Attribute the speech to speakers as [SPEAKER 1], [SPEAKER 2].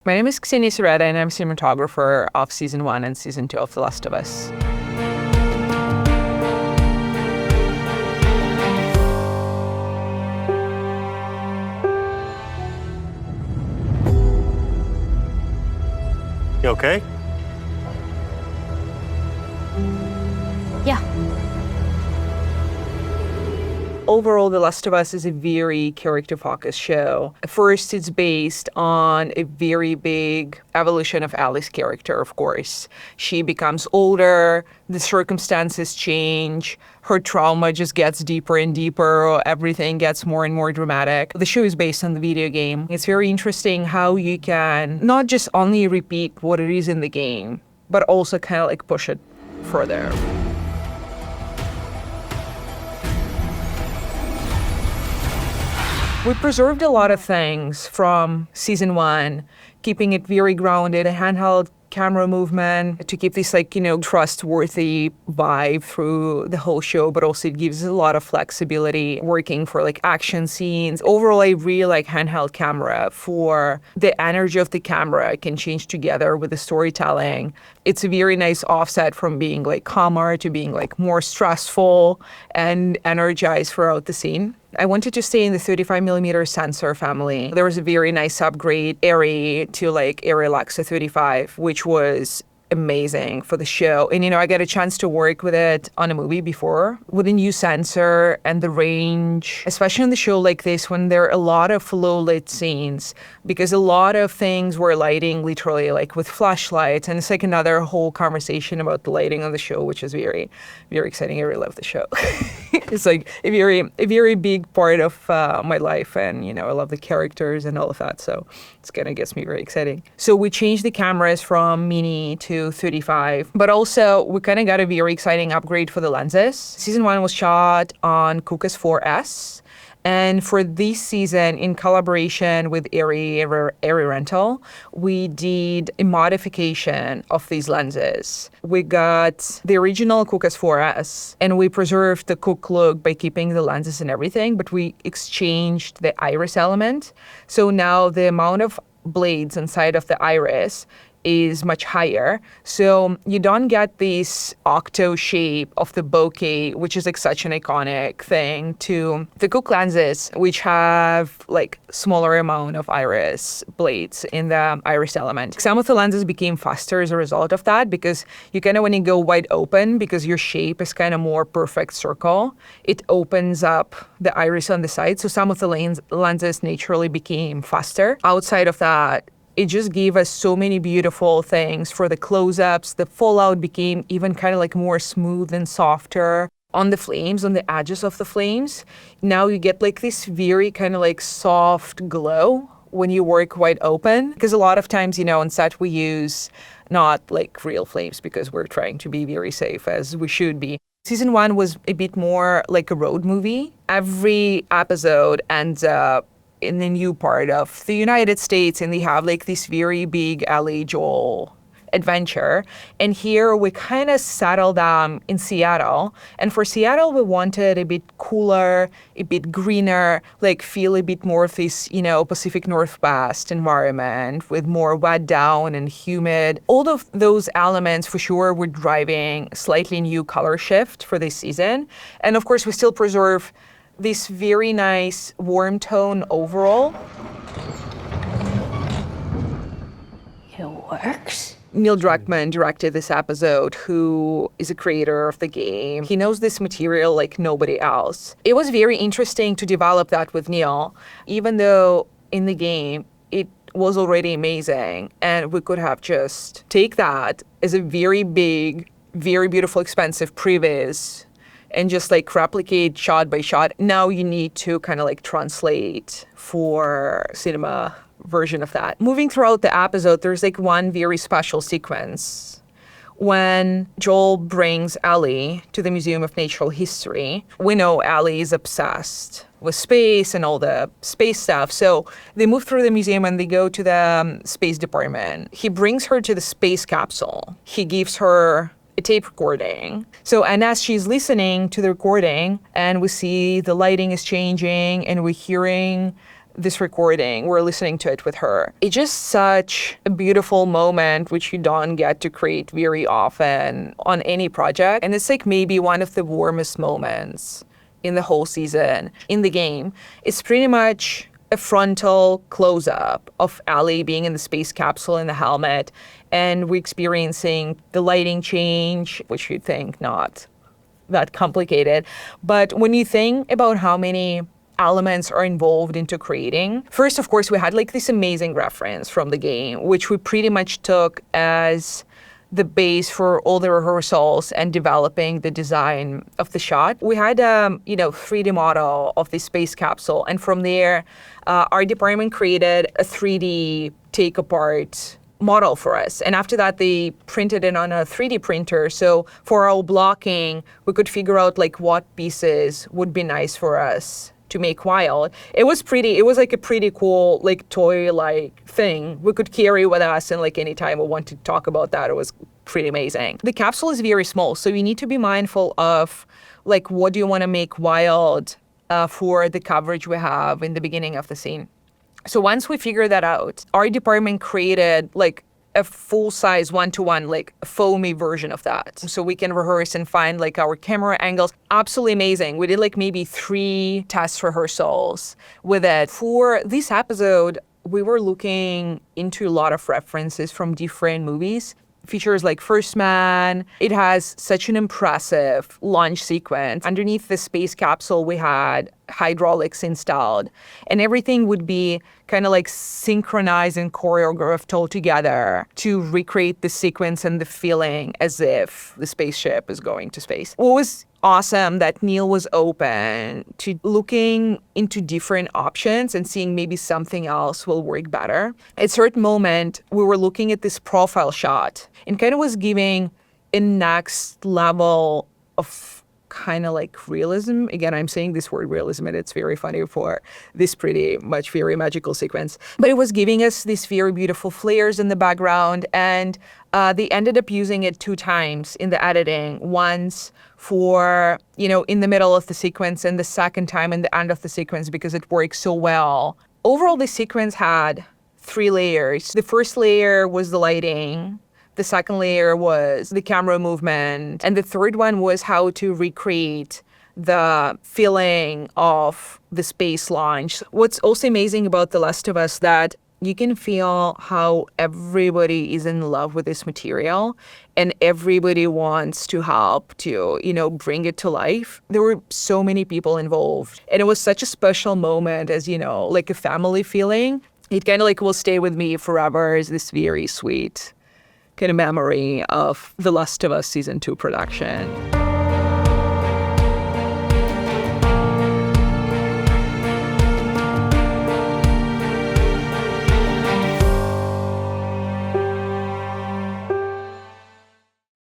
[SPEAKER 1] My name is Ksenia Sereda, and I'm cinematographer of Season 1 and Season 2 of The Last of Us.
[SPEAKER 2] You okay?
[SPEAKER 3] Yeah.
[SPEAKER 1] Overall, The Last of Us is a very character-focused show. First, it's based on a very big evolution of Ellie's character, of course. She becomes older, the circumstances change, her trauma just gets deeper and deeper, everything gets more and more dramatic. The show is based on the video game. It's very interesting how you can not just only repeat what it is in the game, but also kind of like push it further. We preserved a lot of things from Season 1, keeping it very grounded, a handheld camera movement to keep this trustworthy vibe through the whole show, but also it gives a lot of flexibility working for action scenes. Overall, I really like handheld camera for the energy of the camera can change together with the storytelling. It's a very nice offset from being calmer to being more stressful and energized throughout the scene. I wanted to stay in the 35mm sensor family. There was a very nice upgrade, Arri to Arri Alexa 35, which was amazing for the show. And, I got a chance to work with it on a movie before with a new sensor and the range, especially in the show like this when there are a lot of low lit scenes, because a lot of things were lighting literally with flashlights. And it's another whole conversation about the lighting on the show, which is very, very exciting. I really love the show. It's a very big part of my life. And, I love the characters and all of that. So it's kind of gets me very exciting. So we changed the cameras from mini to 35, but also we kind of got a very exciting upgrade for the lenses. Season 1 was shot on Cookus 4S. And for this season, in collaboration with Arri Rental, we did a modification of these lenses. We got the original Cookus 4S, and we preserved the Cook look by keeping the lenses and everything, but we exchanged the iris element. So now the amount of blades inside of the iris is much higher. So you don't get this octo shape of the bokeh, which is such an iconic thing, to the Cook lenses, which have smaller amount of iris blades in the iris element. Some of the lenses became faster as a result of that, because you when you go wide open, because your shape is more perfect circle, it opens up the iris on the side. So some of the lenses naturally became faster. Outside of that, it just gave us so many beautiful things for the close-ups. The fallout became even more smooth and softer on the flames, on the edges of the flames. Now you get this very soft glow when you work wide open. Because a lot of times, on set we use not real flames because we're trying to be very safe, as we should be. Season 1 was a bit more like a road movie. Every episode ends up in the new part of the United States, and they have this very big Ellie Joel adventure. And here we kind of settled down in Seattle. And for Seattle, we wanted a bit cooler, a bit greener, feel a bit more of this, Pacific Northwest environment with more wet down and humid. All of those elements for sure were driving slightly new color shift for this season. And of course, we still preserve this very nice warm tone overall.
[SPEAKER 3] It works.
[SPEAKER 1] Neil Druckmann directed this episode, who is a creator of the game. He knows this material like nobody else. It was very interesting to develop that with Neil, even though in the game it was already amazing, and we could have just take that as a very big, very beautiful, expensive previs and just replicate shot by shot. Now you need to translate for cinema version of that. Moving throughout the episode, there's one very special sequence when Joel brings Ellie to the Museum of Natural History. We know Ellie is obsessed with space and all the space stuff. So they move through the museum and they go to the space department. He brings her to the space capsule. He gives her a tape recording. So, and as she's listening to the recording, and we see the lighting is changing, and we're hearing this recording. We're listening to it with her. It's just such a beautiful moment, which you don't get to create very often on any project. And it's like maybe one of the warmest moments in the whole season. In the game, it's pretty much a frontal close-up of Ellie being in the space capsule in the helmet, and we're experiencing the lighting change, which you'd think not that complicated. But when you think about how many elements are involved into creating, first, of course, we had like this amazing reference from the game, which we pretty much took as the base for all the rehearsals and developing the design of the shot. We had a 3D model of the space capsule, and from there, our department created a 3D take-apart model for us. And after that, they printed it on a 3D printer. So for our blocking, we could figure out like what pieces would be nice for us to make wild. It was like a pretty cool, like toy-like thing we could carry with us, and like anytime we want to talk about that, it was pretty amazing. The capsule is very small, so you need to be mindful of like what do you want to make wild for the coverage we have in the beginning of the scene. So once we figured that out, our department created like a full-size one-to-one, like foamy version of that. So we can rehearse and find like our camera angles. Absolutely amazing. We did like maybe 3 test rehearsals with it. For this episode, we were looking into a lot of references from different movies. Features like First Man. It has such an impressive launch sequence. Underneath the space capsule, we had hydraulics installed, and everything would be kind of like synchronized and choreographed all together to recreate the sequence and the feeling as if the spaceship is going to space. What was awesome that Neil was open to looking into different options and seeing maybe something else will work better. At a certain moment, we were looking at this profile shot and kind of was giving a next level of kind of like realism. Again, I'm saying this word realism, and it's very funny for this pretty much very magical sequence. But it was giving us these very beautiful flares in the background, and they ended up using it 2 times in the editing. Once for, in the middle of the sequence, and the second time in the end of the sequence, because it works so well. Overall, the sequence had 3 layers. The first layer was the lighting. The second layer was the camera movement. And the third one was how to recreate the feeling of the space launch. What's also amazing about The Last of Us that you can feel how everybody is in love with this material and everybody wants to help to, bring it to life. There were so many people involved. And it was such a special moment as, like a family feeling. It kind of like will stay with me forever as this very sweet kind of memory of The Last of Us Season 2 production.